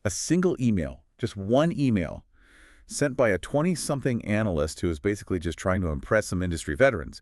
A single email, just one email, sent by a 20-something analyst who was basically just trying to impress some industry veterans,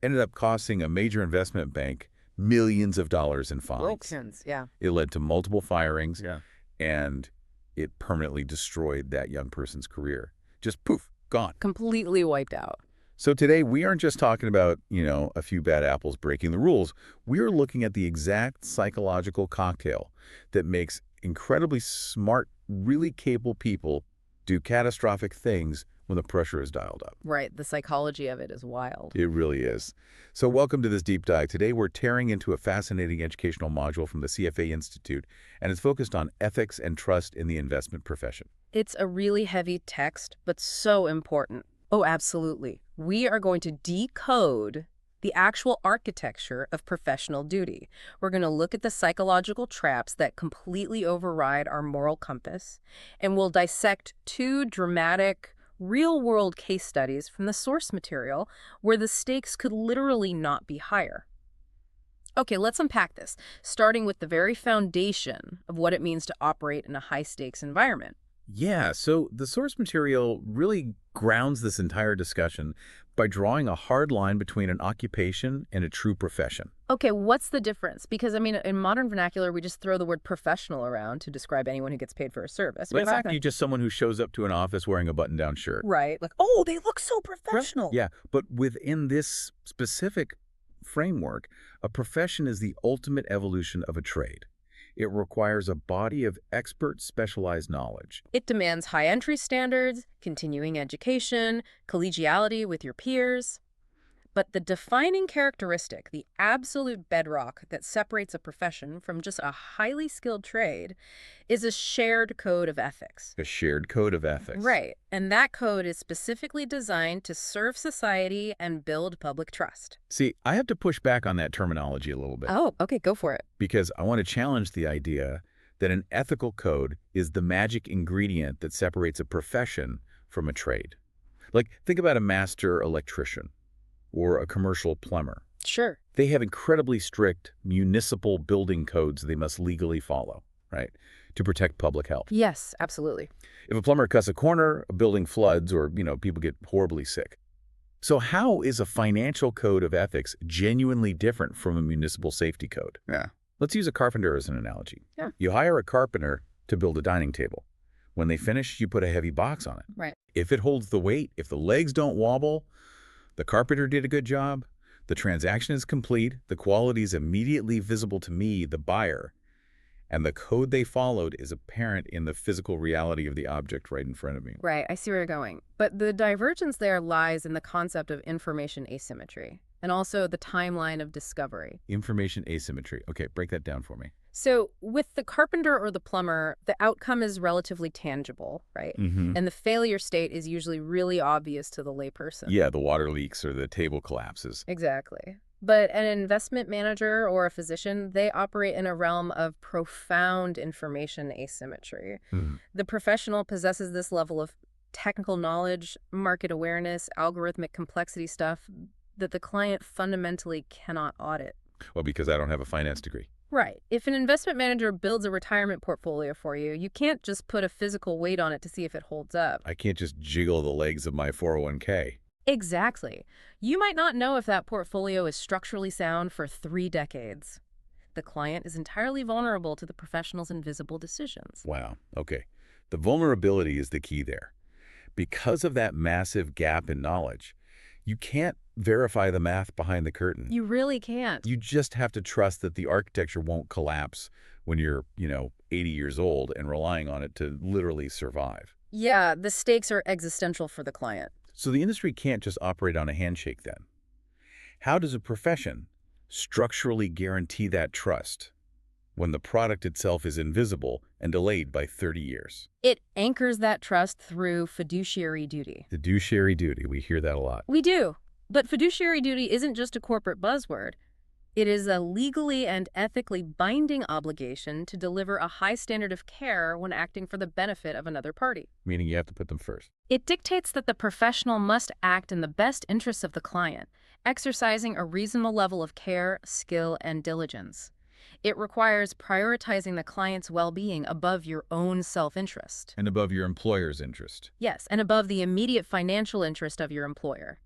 ended up costing a major investment bank millions of dollars in fines. Wilkins, yeah. It led to multiple firings, Yeah. and it permanently destroyed that young person's career. Just poof, gone. Completely wiped out. So today, we aren't just talking about, a few bad apples breaking the rules. We're looking at the exact psychological cocktail that makes incredibly smart, really capable people do catastrophic things when the pressure is dialed up. Right. The psychology of it is wild. It really is. So welcome to this deep dive. Today, we're tearing into a fascinating educational module from the CFA Institute, and it's focused on ethics and trust in the investment profession. It's a really heavy text, but so important. Oh, absolutely. We are going to decode the actual architecture of professional duty. We're going to look at the psychological traps that completely override our moral compass, and we'll dissect two dramatic, real-world case studies from the source material where the stakes could literally not be higher. Okay, let's unpack this, starting with the very foundation of what it means to operate in a high-stakes environment. Yeah, so the source material really grounds this entire discussion by drawing a hard line between an occupation and a true profession. Okay, what's the difference? Because, in modern vernacular, we just throw the word professional around to describe anyone who gets paid for a service. But in fact, you're just someone who shows up to an office wearing a button-down shirt. Right. Like, oh, they look so professional. Yeah, but within this specific framework, a profession is the ultimate evolution of a trade. It requires a body of expert specialized knowledge. It demands high entry standards, continuing education, collegiality with your peers. But the defining characteristic, the absolute bedrock that separates a profession from just a highly skilled trade, is a shared code of ethics. A shared code of ethics. Right. And that code is specifically designed to serve society and build public trust. See, I have to push back on that terminology a little bit. Oh, okay, go for it. Because I want to challenge the idea that an ethical code is the magic ingredient that separates a profession from a trade. Like, think about a master electrician or a commercial plumber. Sure. They have incredibly strict municipal building codes they must legally follow, right, to protect public health. Yes, absolutely. If a plumber cuts a corner, a building floods, or, people get horribly sick. So how is a financial code of ethics genuinely different from a municipal safety code? Yeah. Let's use a carpenter as an analogy. Yeah. You hire a carpenter to build a dining table. When they finish, you put a heavy box on it. Right. If it holds the weight, if the legs don't wobble, the carpenter did a good job, the transaction is complete, the quality is immediately visible to me, the buyer, and the code they followed is apparent in the physical reality of the object right in front of me. Right, I see where you're going. But the divergence there lies in the concept of information asymmetry and also the timeline of discovery. Information asymmetry. Okay, break that down for me. So with the carpenter or the plumber, the outcome is relatively tangible, right? Mm-hmm. And the failure state is usually really obvious to the layperson. Yeah, the water leaks or the table collapses. Exactly. But an investment manager or a physician, they operate in a realm of profound information asymmetry. Mm. The professional possesses this level of technical knowledge, market awareness, algorithmic complexity stuff that the client fundamentally cannot audit. Well, because I don't have a finance degree. Right. If an investment manager builds a retirement portfolio for you, you can't just put a physical weight on it to see if it holds up. I can't just jiggle the legs of my 401k. Exactly. You might not know if that portfolio is structurally sound for 3 decades. The client is entirely vulnerable to the professional's invisible decisions. Wow. Okay. The vulnerability is the key there. Because of that massive gap in knowledge, you can't verify the math behind the curtain. You really can't. You just have to trust that the architecture won't collapse when you're, 80 years old and relying on it to literally survive. Yeah, the stakes are existential for the client. So the industry can't just operate on a handshake then. How does a profession structurally guarantee that trust when the product itself is invisible and delayed by 30 years? It anchors that trust through fiduciary duty. Fiduciary duty, we hear that a lot. We do. But fiduciary duty isn't just a corporate buzzword. It is a legally and ethically binding obligation to deliver a high standard of care when acting for the benefit of another party. Meaning you have to put them first. It dictates that the professional must act in the best interests of the client, exercising a reasonable level of care, skill, and diligence. It requires prioritizing the client's well-being above your own self-interest. And above your employer's interest. Yes, and above the immediate financial interest of your employer.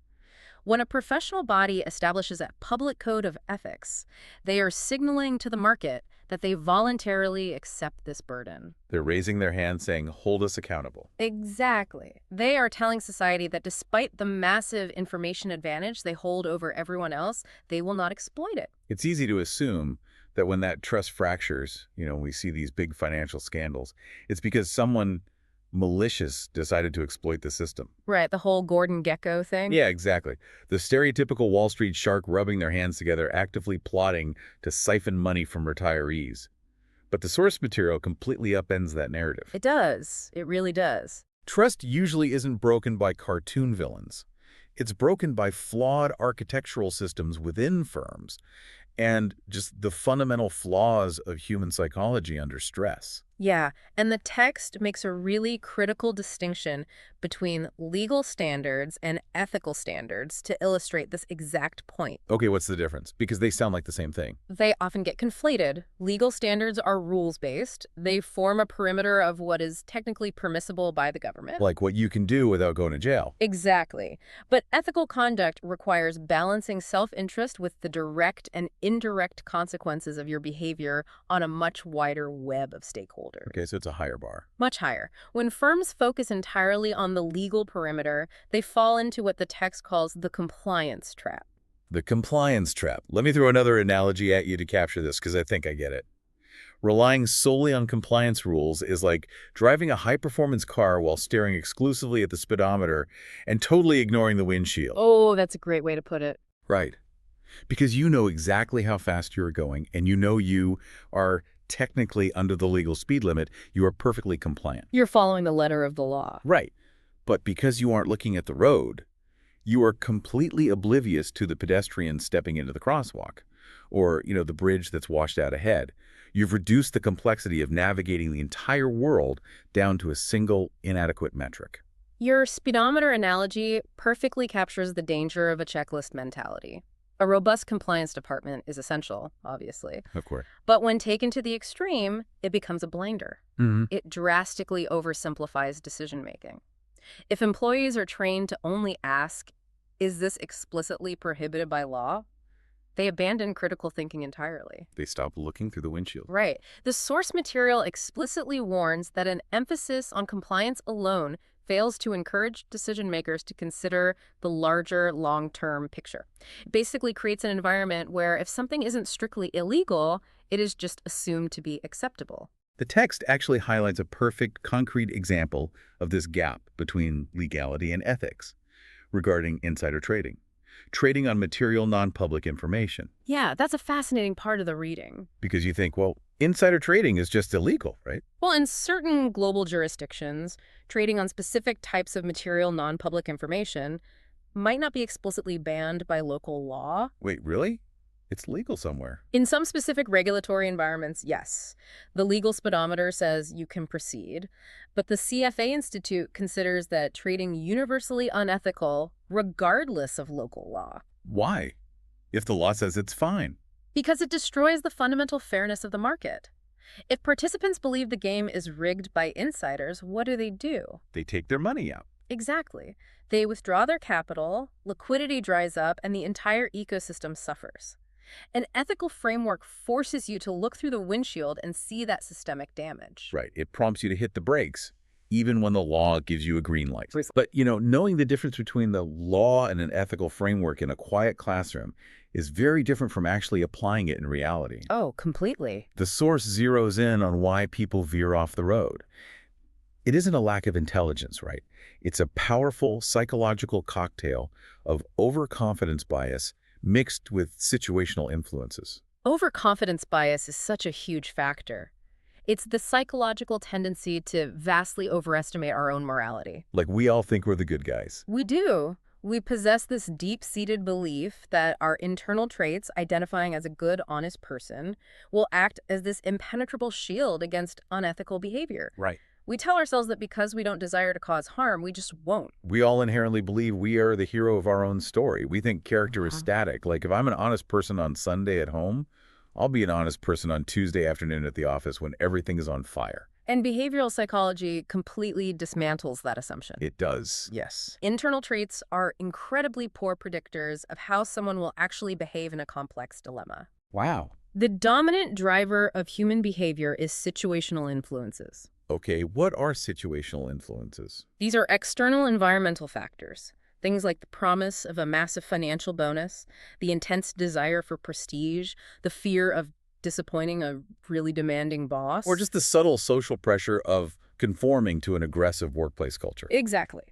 When a professional body establishes a public code of ethics, they are signaling to the market that they voluntarily accept this burden. They're raising their hand saying, hold us accountable. Exactly. They are telling society that despite the massive information advantage they hold over everyone else, they will not exploit it. It's easy to assume that when that trust fractures, we see these big financial scandals, it's because someone malicious decided to exploit the system. Right, the whole Gordon Gekko thing? Yeah, exactly. The stereotypical Wall Street shark rubbing their hands together, actively plotting to siphon money from retirees. But the source material completely upends that narrative. It does. It really does. Trust usually isn't broken by cartoon villains. It's broken by flawed architectural systems within firms and just the fundamental flaws of human psychology under stress. Yeah, and the text makes a really critical distinction between legal standards and ethical standards to illustrate this exact point. Okay, what's the difference? Because they sound like the same thing. They often get conflated. Legal standards are rules-based. They form a perimeter of what is technically permissible by the government. Like what you can do without going to jail. Exactly. But ethical conduct requires balancing self-interest with the direct and indirect consequences of your behavior on a much wider web of stakeholders. Okay, so it's a higher bar. Much higher. When firms focus entirely on the legal perimeter, they fall into what the text calls the compliance trap. The compliance trap. Let me throw another analogy at you to capture this because I think I get it. Relying solely on compliance rules is like driving a high-performance car while staring exclusively at the speedometer and totally ignoring the windshield. Oh, that's a great way to put it. Right. Because you know exactly how fast you're going, and you are technically under the legal speed limit, you are perfectly compliant. You're following the letter of the law. Right. But because you aren't looking at the road, you are completely oblivious to the pedestrian stepping into the crosswalk or, the bridge that's washed out ahead. You've reduced the complexity of navigating the entire world down to a single inadequate metric. Your speedometer analogy perfectly captures the danger of a checklist mentality. A robust compliance department is essential, obviously. Of course. But when taken to the extreme, it becomes a blinder. Mm-hmm. It drastically oversimplifies decision-making. If employees are trained to only ask, is this explicitly prohibited by law? They abandon critical thinking entirely. They stop looking through the windshield. Right. The source material explicitly warns that an emphasis on compliance alone fails to encourage decision makers to consider the larger long-term picture. It basically creates an environment where if something isn't strictly illegal, it is just assumed to be acceptable. The text actually highlights a perfect, concrete example of this gap between legality and ethics regarding insider trading. Trading on material non-public information. Yeah, that's a fascinating part of the reading. Because you think, well, insider trading is just illegal, right? Well, in certain global jurisdictions, trading on specific types of material non-public information might not be explicitly banned by local law. Wait, really? It's legal somewhere. In some specific regulatory environments, yes. The legal speedometer says you can proceed, but the CFA Institute considers that trading universally unethical regardless of local law. Why? If the law says it's fine. Because it destroys the fundamental fairness of the market. If participants believe the game is rigged by insiders, what do? They take their money out. Exactly. They withdraw their capital, liquidity dries up, and the entire ecosystem suffers. An ethical framework forces you to look through the windshield and see that systemic damage. Right. It prompts you to hit the brakes, even when the law gives you a green light. But, knowing the difference between the law and an ethical framework in a quiet classroom is very different from actually applying it in reality. Oh, completely. The source zeroes in on why people veer off the road. It isn't a lack of intelligence, right? It's a powerful psychological cocktail of overconfidence bias mixed with situational influences. Overconfidence bias is such a huge factor. It's the psychological tendency to vastly overestimate our own morality. Like we all think we're the good guys. We do. We possess this deep-seated belief that our internal traits, identifying as a good, honest person, will act as this impenetrable shield against unethical behavior. Right. We tell ourselves that because we don't desire to cause harm, we just won't. We all inherently believe we are the hero of our own story. We think character is static. Like if I'm an honest person on Sunday at home, I'll be an honest person on Tuesday afternoon at the office when everything is on fire. And behavioral psychology completely dismantles that assumption. It does, yes. Internal traits are incredibly poor predictors of how someone will actually behave in a complex dilemma. Wow. The dominant driver of human behavior is situational influences. Okay, what are situational influences? These are external environmental factors. Things like the promise of a massive financial bonus, the intense desire for prestige, the fear of disappointing a really demanding boss. Or just the subtle social pressure of conforming to an aggressive workplace culture. Exactly.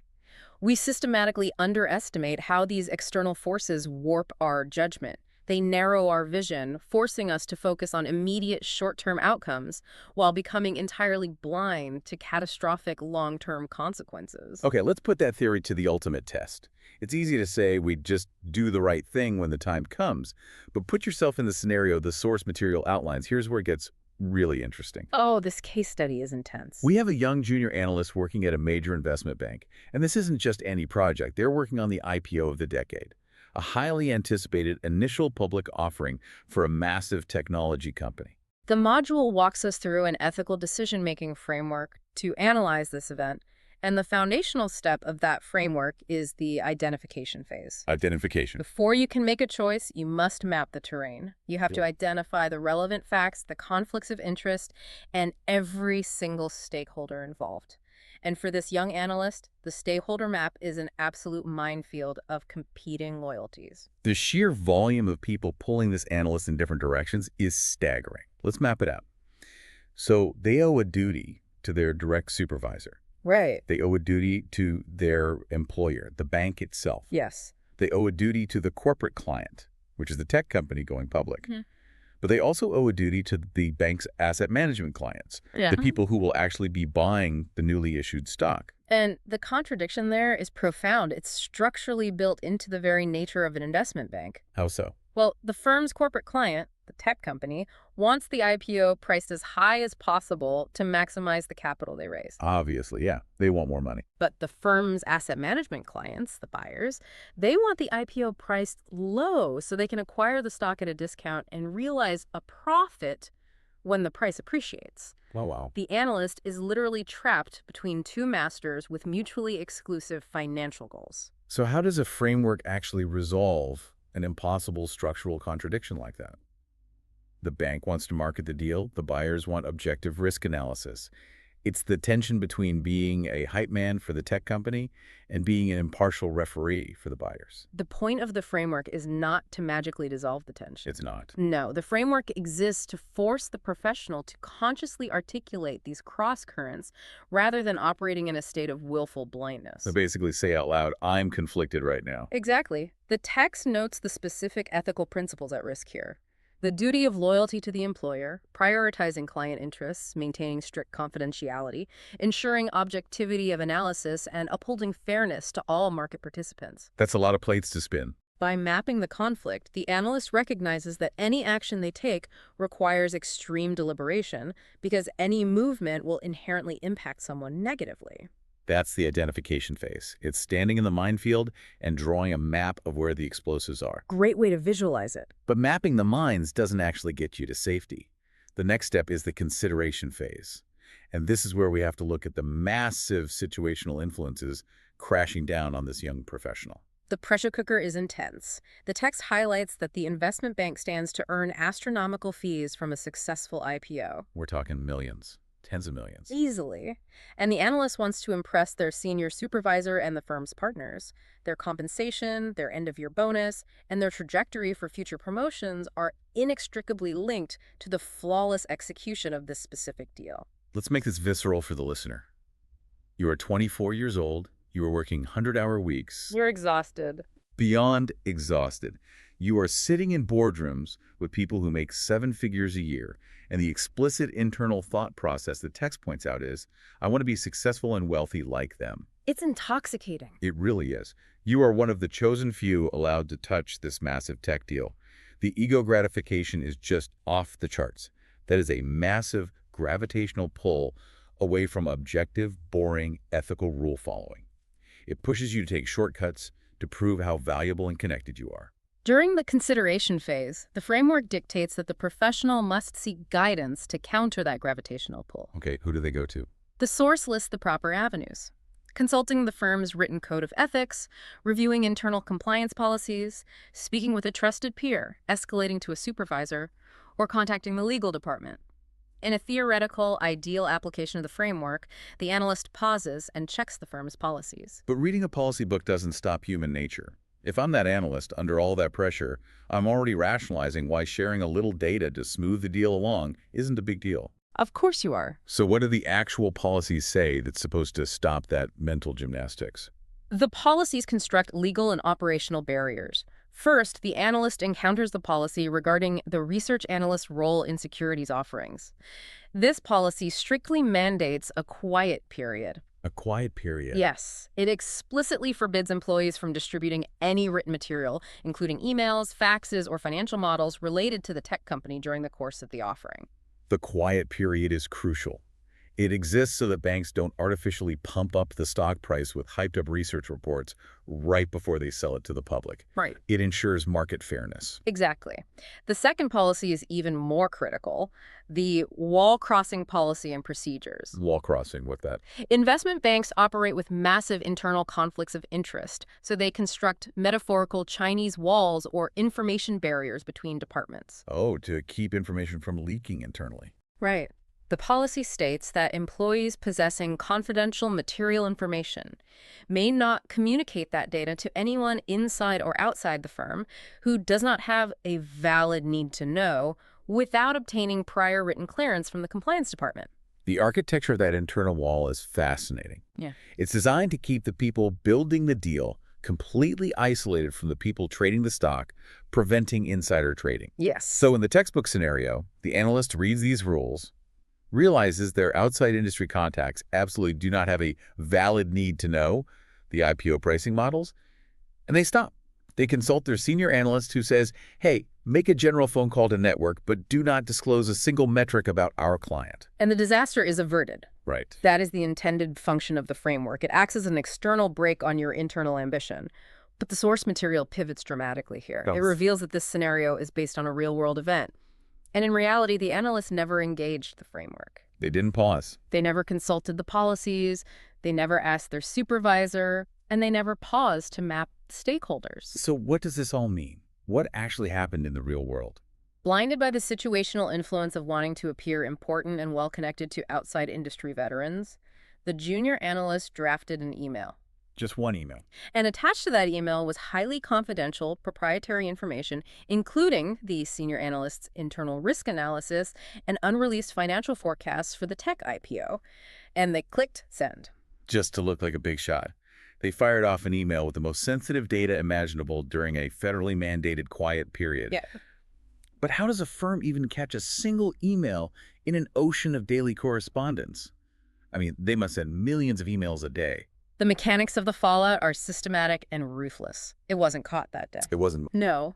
We systematically underestimate how these external forces warp our judgment. They narrow our vision, forcing us to focus on immediate short-term outcomes while becoming entirely blind to catastrophic long-term consequences. Okay, let's put that theory to the ultimate test. It's easy to say we just do the right thing when the time comes, but put yourself in the scenario the source material outlines. Here's where it gets really interesting. Oh, this case study is intense. We have a young junior analyst working at a major investment bank, and this isn't just any project. They're working on the IPO of the decade, a highly anticipated initial public offering for a massive technology company. The module walks us through an ethical decision-making framework to analyze this event, and the foundational step of that framework is the identification phase. Identification. Before you can make a choice, you must map the terrain. You have to identify the relevant facts, the conflicts of interest, and every single stakeholder involved. And for this young analyst, the stakeholder map is an absolute minefield of competing loyalties. The sheer volume of people pulling this analyst in different directions is staggering. Let's map it out. So they owe a duty to their direct supervisor. Right. They owe a duty to their employer, the bank itself. Yes. They owe a duty to the corporate client, which is the tech company going public. But they also owe a duty to the bank's asset management clients, the people who will actually be buying the newly issued stock. And the contradiction there is profound. It's structurally built into the very nature of an investment bank. How so? Well, the firm's corporate client, the tech company, wants the IPO priced as high as possible to maximize the capital they raise. Obviously, yeah. They want more money. But the firm's asset management clients, the buyers, they want the IPO priced low so they can acquire the stock at a discount and realize a profit when the price appreciates. Wow. The analyst is literally trapped between two masters with mutually exclusive financial goals. So how does a framework actually resolve an impossible structural contradiction like that? The bank wants to market the deal. The buyers want objective risk analysis. It's the tension between being a hype man for the tech company and being an impartial referee for the buyers. The point of the framework is not to magically dissolve the tension. It's not. No, the framework exists to force the professional to consciously articulate these cross-currents rather than operating in a state of willful blindness. So basically say out loud, I'm conflicted right now. Exactly. The text notes the specific ethical principles at risk here. The duty of loyalty to the employer, prioritizing client interests, maintaining strict confidentiality, ensuring objectivity of analysis, and upholding fairness to all market participants. That's a lot of plates to spin. By mapping the conflict, the analyst recognizes that any action they take requires extreme deliberation because any movement will inherently impact someone negatively. That's the identification phase. It's standing in the minefield and drawing a map of where the explosives are. Great way to visualize it. But mapping the mines doesn't actually get you to safety. The next step is the consideration phase. And this is where we have to look at the massive situational influences crashing down on this young professional. The pressure cooker is intense. The text highlights that the investment bank stands to earn astronomical fees from a successful IPO. We're talking millions. Tens of millions. Easily. And the analyst wants to impress their senior supervisor and the firm's partners. Their compensation, their end-of-year bonus, and their trajectory for future promotions are inextricably linked to the flawless execution of this specific deal. Let's make this visceral for the listener. You are 24 years old. You are working 100-hour weeks. You're exhausted. Beyond exhausted. You are sitting in boardrooms with people who make 7 figures a year, and the explicit internal thought process the text points out is, I want to be successful and wealthy like them. It's intoxicating. It really is. You are one of the chosen few allowed to touch this massive tech deal. The ego gratification is just off the charts. That is a massive gravitational pull away from objective, boring, ethical rule following. It pushes you to take shortcuts to prove how valuable and connected you are. During the consideration phase, the framework dictates that the professional must seek guidance to counter that gravitational pull. Okay, who do they go to? The source lists the proper avenues: consulting the firm's written code of ethics, reviewing internal compliance policies, speaking with a trusted peer, escalating to a supervisor, or contacting the legal department. In a theoretical, ideal application of the framework, the analyst pauses and checks the firm's policies. But reading a policy book doesn't stop human nature. If I'm that analyst, under all that pressure, I'm already rationalizing why sharing a little data to smooth the deal along isn't a big deal. Of course you are. So what do the actual policies say that's supposed to stop that mental gymnastics? The policies construct legal and operational barriers. First, the analyst encounters the policy regarding the research analyst's role in securities offerings. This policy strictly mandates a quiet period. A quiet period. Yes, it explicitly forbids employees from distributing any written material, including emails, faxes, or financial models related to the tech company during the course of the offering. The quiet period is crucial. It exists so that banks don't artificially pump up the stock price with hyped-up research reports right before they sell it to the public. Right. It ensures market fairness. Exactly. The second policy is even more critical: the wall crossing policy and procedures. Wall crossing, what's that? Investment banks operate with massive internal conflicts of interest, so they construct metaphorical Chinese walls or information barriers between departments. Oh, to keep information from leaking internally. Right. The policy states that employees possessing confidential material information may not communicate that data to anyone inside or outside the firm who does not have a valid need to know without obtaining prior written clearance from the compliance department. The architecture of that internal wall is fascinating. Yeah. It's designed to keep the people building the deal completely isolated from the people trading the stock, preventing insider trading. Yes. So in the textbook scenario, the analyst reads these rules, realizes their outside industry contacts absolutely do not have a valid need to know the IPO pricing models, and they stop. They consult their senior analyst who says, hey, make a general phone call to network, but do not disclose a single metric about our client. And the disaster is averted. Right. That is the intended function of the framework. It acts as an external brake on your internal ambition. But the source material pivots dramatically here. It reveals that this scenario is based on a real-world event. And in reality, the analysts never engaged the framework. They didn't pause. They never consulted the policies, they never asked their supervisor, and they never paused to map stakeholders. So what does this all mean? What actually happened in the real world? Blinded by the situational influence of wanting to appear important and well-connected to outside industry veterans, the junior analyst drafted an email. Just one email. And attached to that email was highly confidential proprietary information, including the senior analyst's internal risk analysis and unreleased financial forecasts for the tech IPO. And they clicked send. Just to look like a big shot. They fired off an email with the most sensitive data imaginable during a federally mandated quiet period. Yeah. But how does a firm even catch a single email in an ocean of daily correspondence? I mean, they must send millions of emails a day. The mechanics of the fallout are systematic and ruthless. It wasn't caught that day. It wasn't. No.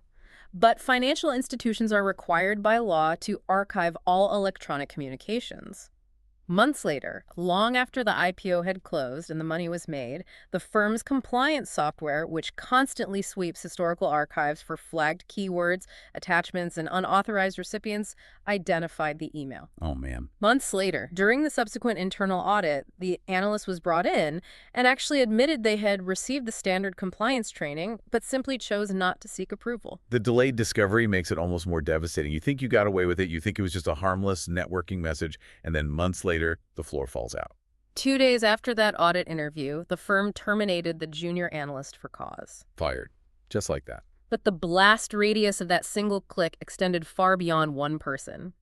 But financial institutions are required by law to archive all electronic communications. Months later, long after the IPO had closed and the money was made, the firm's compliance software, which constantly sweeps historical archives for flagged keywords, attachments, and unauthorized recipients, identified the email. Oh, man. Months later, during the subsequent internal audit, the analyst was brought in and actually admitted they had received the standard compliance training, but simply chose not to seek approval. The delayed discovery makes it almost more devastating. You think you got away with it, you think it was just a harmless networking message, and then months later, the floor falls out. 2 days after that audit interview, the firm terminated the junior analyst for cause. Fired. Just like that. But the blast radius of that single click extended far beyond one person.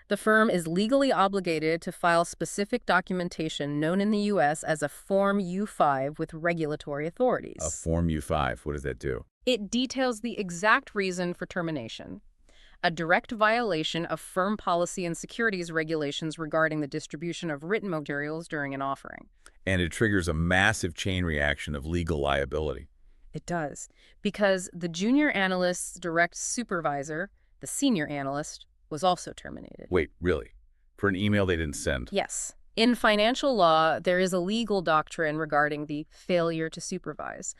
The firm is legally obligated to file specific documentation known in the U.S. as a Form U-5 with regulatory authorities. A Form U-5, what does that do? It details the exact reason for termination: a direct violation of firm policy and securities regulations regarding the distribution of written materials during an offering. And it triggers a massive chain reaction of legal liability. It does, because the junior analyst's direct supervisor, the senior analyst, was also terminated. Wait, really? For an email they didn't send? Yes. In financial law, there is a legal doctrine regarding the failure to supervise.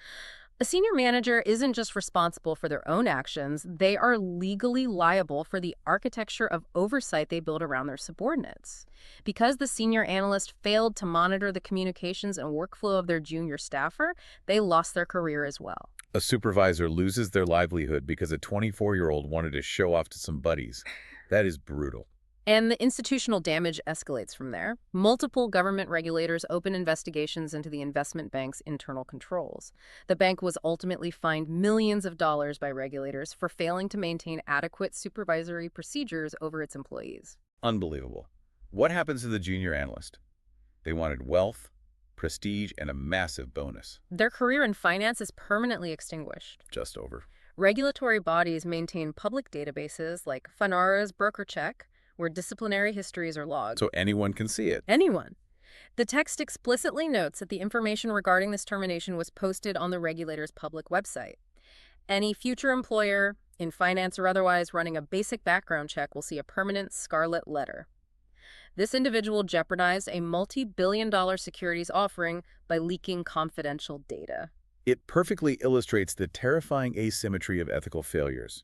A senior manager isn't just responsible for their own actions, they are legally liable for the architecture of oversight they build around their subordinates. Because the senior analyst failed to monitor the communications and workflow of their junior staffer, they lost their career as well. A supervisor loses their livelihood because a 24-year-old wanted to show off to some buddies. That is brutal. And the institutional damage escalates from there. Multiple government regulators open investigations into the investment bank's internal controls. The bank was ultimately fined millions of dollars by regulators for failing to maintain adequate supervisory procedures over its employees. Unbelievable. What happens to the junior analyst? They wanted wealth, prestige, and a massive bonus. Their career in finance is permanently extinguished. Just over. Regulatory bodies maintain public databases like FINRA's BrokerCheck, where disciplinary histories are logged. So anyone can see it. Anyone. The text explicitly notes that the information regarding this termination was posted on the regulator's public website. Any future employer, in finance or otherwise, running a basic background check will see a permanent scarlet letter. This individual jeopardized a multi-billion-dollar securities offering by leaking confidential data. It perfectly illustrates the terrifying asymmetry of ethical failures.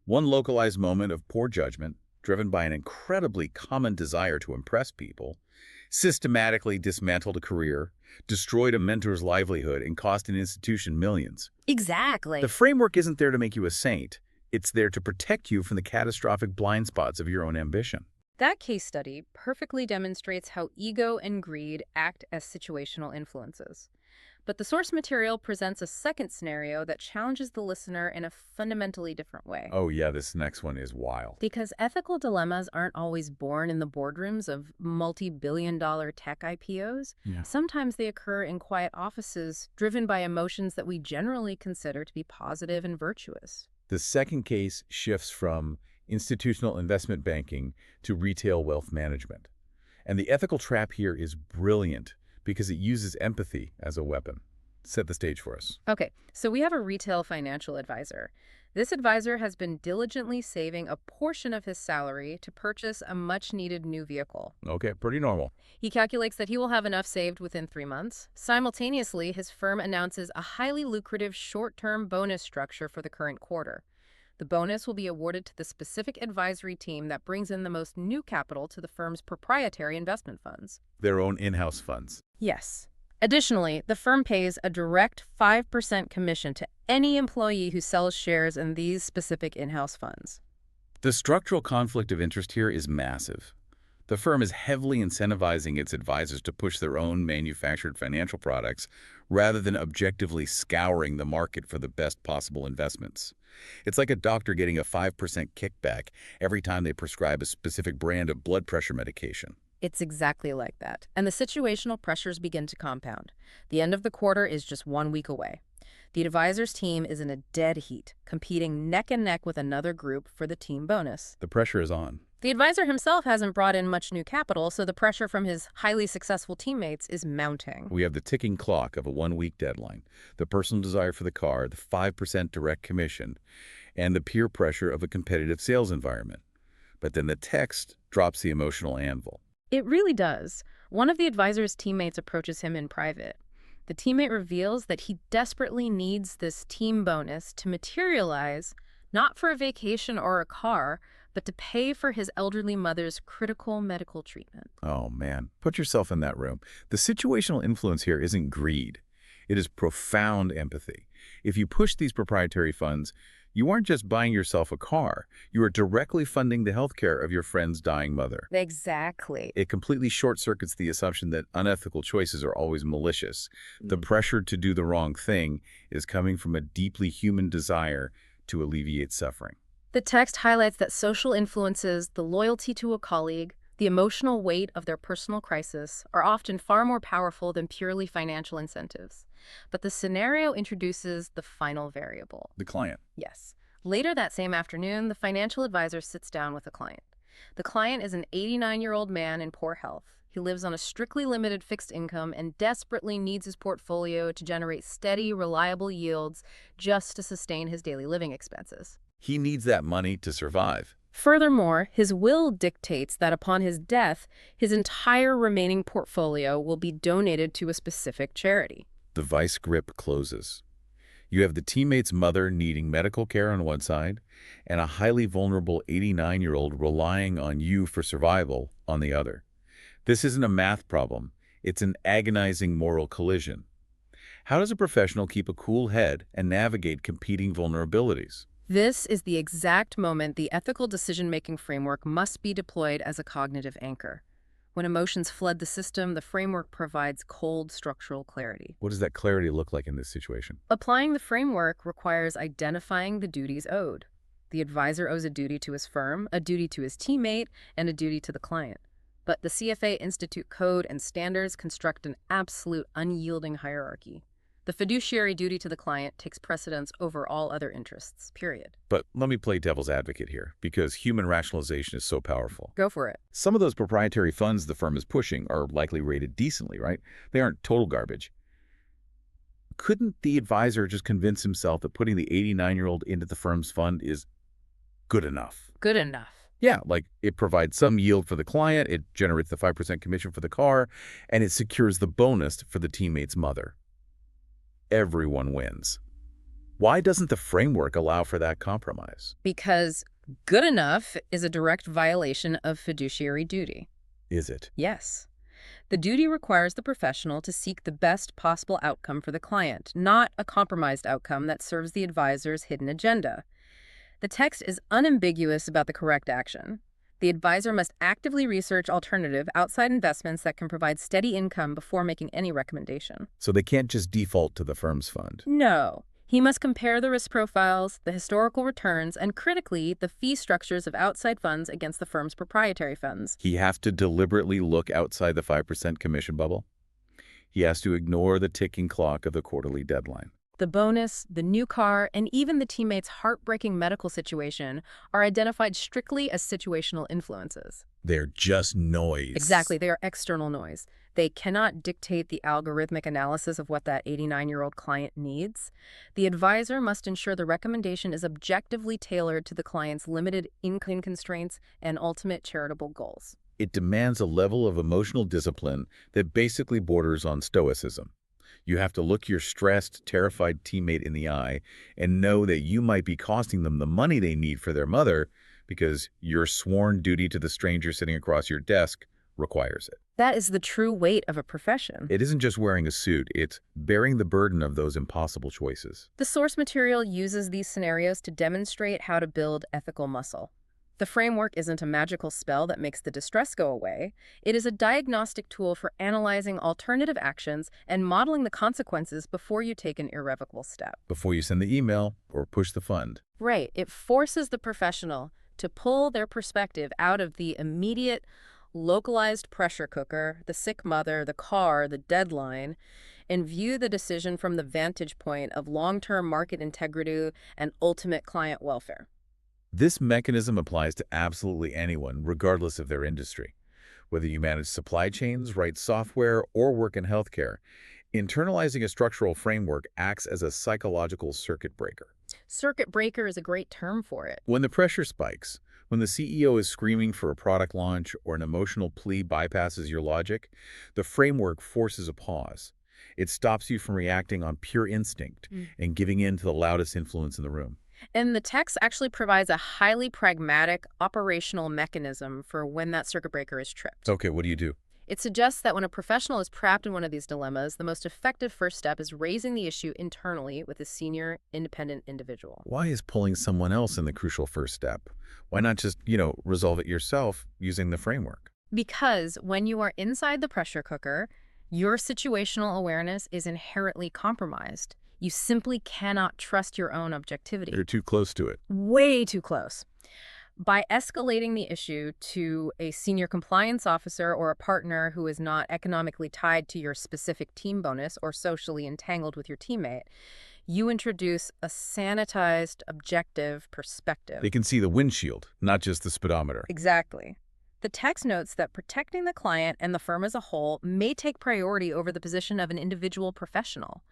One localized moment of poor judgment, driven by an incredibly common desire to impress people, systematically dismantled a career, destroyed a mentor's livelihood, and cost an institution millions. Exactly. The framework isn't there to make you a saint. It's there to protect you from the catastrophic blind spots of your own ambition. That case study perfectly demonstrates how ego and greed act as situational influences. But the source material presents a second scenario that challenges the listener in a fundamentally different way. Oh yeah, this next one is wild. Because ethical dilemmas aren't always born in the boardrooms of multi-billion-dollar tech IPOs. Yeah. Sometimes they occur in quiet offices, driven by emotions that we generally consider to be positive and virtuous. The second case shifts from institutional investment banking to retail wealth management. And the ethical trap here is brilliant because it uses empathy as a weapon. Set the stage for us. Okay, so we have a retail financial advisor. This advisor has been diligently saving a portion of his salary to purchase a much-needed new vehicle. Okay, pretty normal. He calculates that he will have enough saved within 3 months. Simultaneously, his firm announces a highly lucrative short-term bonus structure for the current quarter. The bonus will be awarded to the specific advisory team that brings in the most new capital to the firm's proprietary investment funds. Their own in-house funds. Yes. Additionally, the firm pays a direct 5% commission to any employee who sells shares in these specific in-house funds. The structural conflict of interest here is massive. The firm is heavily incentivizing its advisors to push their own manufactured financial products rather than objectively scouring the market for the best possible investments. It's like a doctor getting a 5% kickback every time they prescribe a specific brand of blood pressure medication. It's exactly like that. And the situational pressures begin to compound. The end of the quarter is just 1 week away. The advisor's team is in a dead heat, competing neck and neck with another group for the team bonus. The pressure is on. The advisor himself hasn't brought in much new capital, so the pressure from his highly successful teammates is mounting. We have the ticking clock of a 1-week deadline, the personal desire for the car, the 5% direct commission, and the peer pressure of a competitive sales environment. But then the text drops the emotional anvil. It really does. One of the advisor's teammates approaches him in private. The teammate reveals that he desperately needs this team bonus to materialize, not for a vacation or a car, but to pay for his elderly mother's critical medical treatment. Oh man, put yourself in that room. The situational influence here isn't greed. It is profound empathy. If you push these proprietary funds, you aren't just buying yourself a car. You are directly funding the healthcare of your friend's dying mother. Exactly. It completely short-circuits the assumption that unethical choices are always malicious. The pressure to do the wrong thing is coming from a deeply human desire to alleviate suffering. The text highlights that social influences, the loyalty to a colleague, the emotional weight of their personal crisis are often far more powerful than purely financial incentives. But the scenario introduces the final variable. The client. Yes. Later that same afternoon, the financial advisor sits down with the client. The client is an 89-year-old man in poor health. He lives on a strictly limited fixed income and desperately needs his portfolio to generate steady, reliable yields just to sustain his daily living expenses. He needs that money to survive. Furthermore, his will dictates that upon his death, his entire remaining portfolio will be donated to a specific charity. The vice grip closes. You have the teammate's mother needing medical care on one side, and a highly vulnerable 89-year-old relying on you for survival on the other. This isn't a math problem. It's an agonizing moral collision. How does a professional keep a cool head and navigate competing vulnerabilities? This is the exact moment the ethical decision-making framework must be deployed as a cognitive anchor. When emotions flood the system, the framework provides cold structural clarity. What does that clarity look like in this situation? Applying the framework requires identifying the duties owed. The advisor owes a duty to his firm, a duty to his teammate, and a duty to the client. But the CFA Institute Code and standards construct an absolute unyielding hierarchy. The fiduciary duty to the client takes precedence over all other interests, period. But let me play devil's advocate here, because human rationalization is so powerful. Go for it. Some of those proprietary funds the firm is pushing are likely rated decently, right? They aren't total garbage. Couldn't the advisor just convince himself that putting the 89-year-old into the firm's fund is good enough? Good enough. Yeah, like it provides some yield for the client, it generates the 5% commission for the car, and it secures the bonus for the teammate's mother. Everyone wins. Why doesn't the framework allow for that compromise? Because good enough is a direct violation of fiduciary duty. Is it? Yes. The duty requires the professional to seek the best possible outcome for the client, not a compromised outcome that serves the advisor's hidden agenda. The text is unambiguous about the correct action. The advisor must actively research alternative outside investments that can provide steady income before making any recommendation. So they can't just default to the firm's fund. No. He must compare the risk profiles, the historical returns, and critically, the fee structures of outside funds against the firm's proprietary funds. He has to deliberately look outside the 5% commission bubble. He has to ignore the ticking clock of the quarterly deadline. The bonus, the new car, and even the teammate's heartbreaking medical situation are identified strictly as situational influences. They're just noise. Exactly, they are external noise. They cannot dictate the algorithmic analysis of what that 89-year-old client needs. The advisor must ensure the recommendation is objectively tailored to the client's limited income constraints and ultimate charitable goals. It demands a level of emotional discipline that basically borders on stoicism. You have to look your stressed, terrified teammate in the eye and know that you might be costing them the money they need for their mother because your sworn duty to the stranger sitting across your desk requires it. That is the true weight of a profession. It isn't just wearing a suit, it's bearing the burden of those impossible choices. The source material uses these scenarios to demonstrate how to build ethical muscle. The framework isn't a magical spell that makes the distress go away. It is a diagnostic tool for analyzing alternative actions and modeling the consequences before you take an irrevocable step. Before you send the email or push the fund. Right. It forces the professional to pull their perspective out of the immediate, localized pressure cooker, the sick mother, the car, the deadline, and view the decision from the vantage point of long-term market integrity and ultimate client welfare. This mechanism applies to absolutely anyone, regardless of their industry. Whether you manage supply chains, write software, or work in healthcare, internalizing a structural framework acts as a psychological circuit breaker. Circuit breaker is a great term for it. When the pressure spikes, when the CEO is screaming for a product launch or an emotional plea bypasses your logic, the framework forces a pause. It stops you from reacting on pure instinct and giving in to the loudest influence in the room. And the text actually provides a highly pragmatic operational mechanism for when that circuit breaker is tripped. Okay, what do you do? It suggests that when a professional is trapped in one of these dilemmas, the most effective first step is raising the issue internally with a senior, independent individual. Why is pulling someone else in the crucial first step? Why not just, resolve it yourself using the framework? Because when you are inside the pressure cooker, your situational awareness is inherently compromised. You simply cannot trust your own objectivity. You're too close to it. Way too close. By escalating the issue to a senior compliance officer or a partner who is not economically tied to your specific team bonus or socially entangled with your teammate, you introduce a sanitized, objective perspective. They can see the windshield, not just the speedometer. Exactly. The text notes that protecting the client and the firm as a whole may take priority over the position of an individual professional.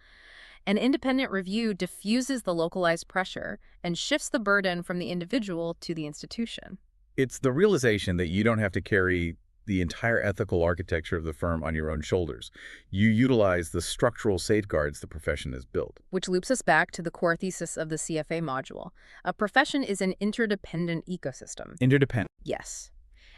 An independent review diffuses the localized pressure and shifts the burden from the individual to the institution. It's the realization that you don't have to carry the entire ethical architecture of the firm on your own shoulders. You utilize the structural safeguards the profession has built. Which loops us back to the core thesis of the CFA module. A profession is an interdependent ecosystem. Interdependent. Yes.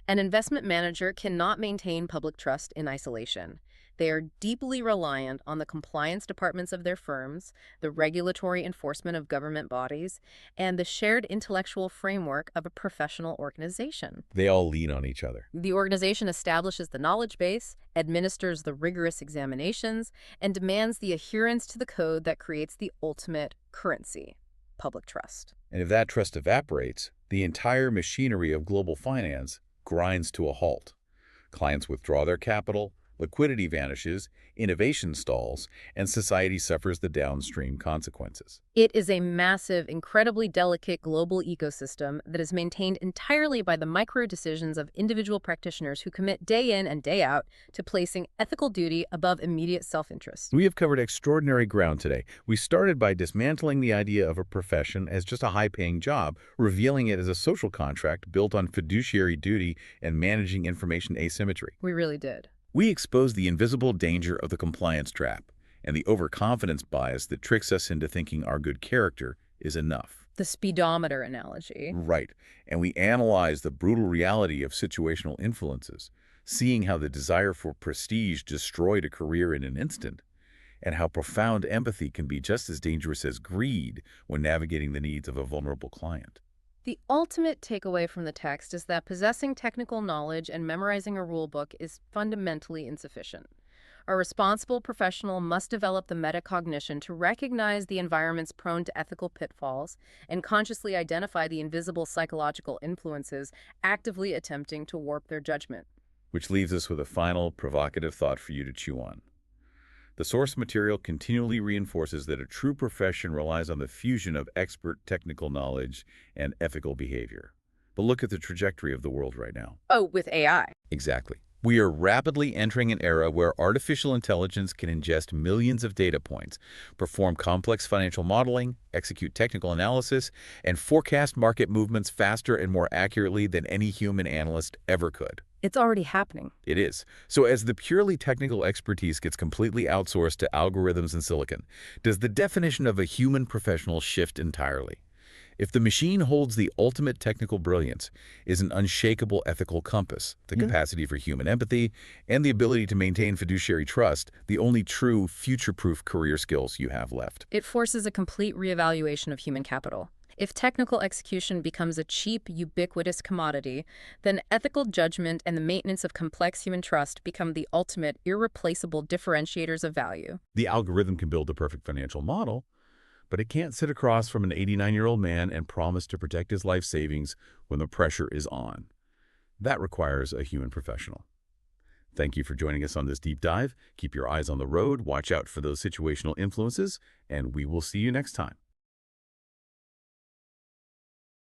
An investment manager cannot maintain public trust in isolation. They are deeply reliant on the compliance departments of their firms, the regulatory enforcement of government bodies, and the shared intellectual framework of a professional organization. They all lean on each other. The organization establishes the knowledge base, administers the rigorous examinations, and demands the adherence to the code that creates the ultimate currency, public trust. And if that trust evaporates, the entire machinery of global finance grinds to a halt. Clients withdraw their capital, liquidity vanishes, innovation stalls, and society suffers the downstream consequences. It is a massive, incredibly delicate global ecosystem that is maintained entirely by the micro decisions of individual practitioners who commit day in and day out to placing ethical duty above immediate self-interest. We have covered extraordinary ground today. We started by dismantling the idea of a profession as just a high-paying job, revealing it as a social contract built on fiduciary duty and managing information asymmetry. We really did. We exposed the invisible danger of the compliance trap and the overconfidence bias that tricks us into thinking our good character is enough. The speedometer analogy. Right. And we analyzed the brutal reality of situational influences, seeing how the desire for prestige destroyed a career in an instant, and how profound empathy can be just as dangerous as greed when navigating the needs of a vulnerable client. The ultimate takeaway from the text is that possessing technical knowledge and memorizing a rulebook is fundamentally insufficient. A responsible professional must develop the metacognition to recognize the environments prone to ethical pitfalls and consciously identify the invisible psychological influences actively attempting to warp their judgment. Which leaves us with a final provocative thought for you to chew on. The source material continually reinforces that a true profession relies on the fusion of expert technical knowledge and ethical behavior. But look at the trajectory of the world right now. Oh, with AI. Exactly. We are rapidly entering an era where artificial intelligence can ingest millions of data points, perform complex financial modeling, execute technical analysis, and forecast market movements faster and more accurately than any human analyst ever could. It's already happening. It is. So as the purely technical expertise gets completely outsourced to algorithms and silicon, does the definition of a human professional shift entirely? If the machine holds the ultimate technical brilliance, is an unshakable ethical compass, the capacity for human empathy, and the ability to maintain fiduciary trust, the only true future-proof career skills you have left. It forces a complete reevaluation of human capital. If technical execution becomes a cheap, ubiquitous commodity, then ethical judgment and the maintenance of complex human trust become the ultimate, irreplaceable differentiators of value. The algorithm can build the perfect financial model, but it can't sit across from an 89-year-old man and promise to protect his life savings when the pressure is on. That requires a human professional. Thank you for joining us on this deep dive. Keep your eyes on the road, watch out for those situational influences, and we will see you next time.